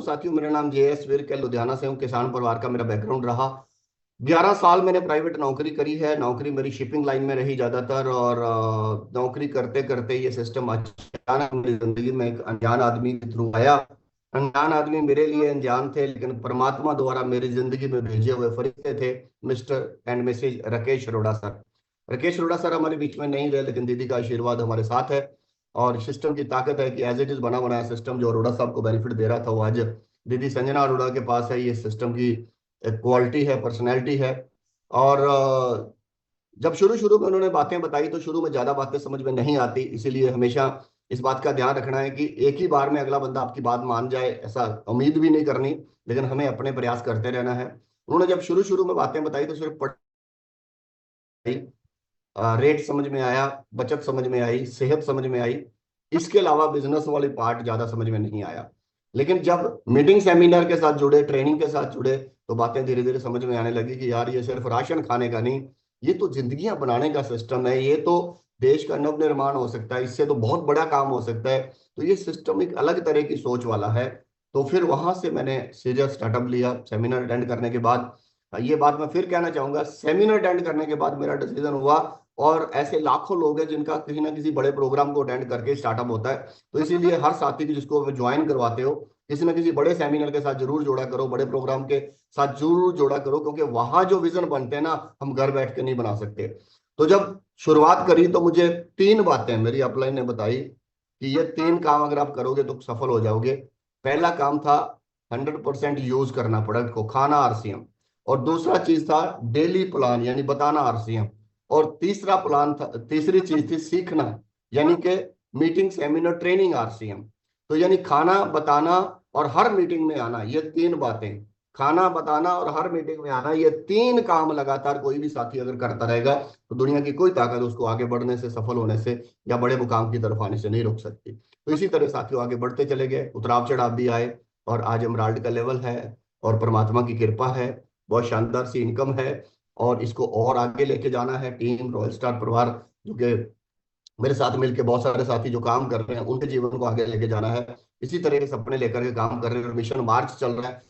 साथियों, मेरा नाम JS विर्क है, लुधियाना से हूँ। किसान परिवार का मेरा बैकग्राउंड रहा। 11 साल मैंने प्राइवेट नौकरी करी है। नौकरी मेरी शिपिंग लाइन में रही ज्यादातर, और नौकरी करते करते ये सिस्टम अचानक मेरी जिंदगी में एक अनजान आदमी के थ्रू आया। अनजान आदमी मेरे लिए अनजान थे, लेकिन परमात्मा द्वारा मेरी जिंदगी में भेजे हुए फरिश्ते थे, Mr and Mrs Rakesh Arora sir. Rakesh Arora sir हमारे बीच में नहीं रहे, लेकिन दीदी का आशीर्वाद हमारे साथ है। और सिस्टम की ताकत है कि एज इट इज बना बनाया सिस्टम जो अरोड़ा साहब को बेनिफिट दे रहा था, वो आज दीदी संजना अरोड़ा के पास है। ये सिस्टम की क्वालिटी है, पर्सनैलिटी है। और जब शुरू शुरू में उन्होंने बातें बताई तो शुरू में ज्यादा बातें समझ में नहीं आती, इसीलिए हमेशा इस बात का ध्यान रखना है कि एक ही बार में अगला बंदा आपकी बात मान जाए, ऐसा उम्मीद भी नहीं करनी, लेकिन हमें अपने प्रयास करते रहना है। उन्होंने जब शुरू शुरू में बातें बताई तो सिर्फ पढ़ाई, रेट समझ में आया, बचत समझ में आई, सेहत समझ में आई। इसके अलावा बिजनेस वाली पार्ट ज्यादा समझ में नहीं आया। लेकिन जब मीटिंग सेमिनार के साथ जुड़े, ट्रेनिंग के साथ जुड़े, तो बातें धीरे धीरे समझ में आने लगी कि यार ये सिर्फ राशन खाने का नहीं, ये तो जिंदगियां बनाने का सिस्टम है। ये तो देश का नव निर्माण हो सकता है, इससे तो बहुत बड़ा काम हो सकता है। तो ये सिस्टम एक अलग तरह की सोच वाला है। तो फिर वहां से मैंने सीरियस स्टार्टअप लिया। सेमिनार अटेंड करने के बाद, ये बात मैं फिर कहना चाहूंगा, सेमिनार अटेंड करने के बाद मेरा डिसीजन हुआ। और ऐसे लाखों लोग हैं जिनका किसी ना किसी बड़े प्रोग्राम को अटेंड करके स्टार्टअप होता है। तो इसीलिए हर साथी को जिसको ज्वाइन करवाते हो, किसी ना किसी बड़े सेमिनार के साथ जरूर जोड़ा करो, बड़े प्रोग्राम के साथ जरूर जोड़ा करो, क्योंकि वहां जो विजन बनते हैं ना, हम घर बैठ के नहीं बना सकते। तो जब शुरुआत करी तो मुझे 3 बातें मेरी अपलाइन ने बताई कि ये 3 काम अगर आप करोगे तो सफल हो जाओगे। पहला काम था 100% यूज करना प्रोडक्ट को, खाना RCM। और दूसरा चीज था डेली प्लान, यानी बताना RCM। और तीसरा प्लान था, तीसरी चीज थी सीखना, यानी कि मीटिंग सेमिनार ट्रेनिंग RCM। तो यानी खाना, बताना और हर मीटिंग में आना, ये 3 बातें, खाना, बताना और हर मीटिंग में आना, ये 3 काम लगातार कोई भी साथी अगर करता रहेगा तो दुनिया की कोई ताकत उसको आगे बढ़ने से, सफल होने से या बड़े मुकाम की तरफ आने से नहीं रोक सकती। तो इसी तरह साथियों आगे बढ़ते चले गए, उतराव चढ़ाव भी आए, और आज एमराल्ड का लेवल है, और परमात्मा की कृपा है, बहुत शानदार सी इनकम है। और इसको और आगे लेके जाना है। टीम रॉयल स्टार परिवार, जो कि मेरे साथ मिलके बहुत सारे साथी जो काम कर रहे हैं, उनके जीवन को आगे लेके जाना है। इसी तरह के सपने लेकर के काम कर रहे हैं, और मिशन मार्च चल रहा है।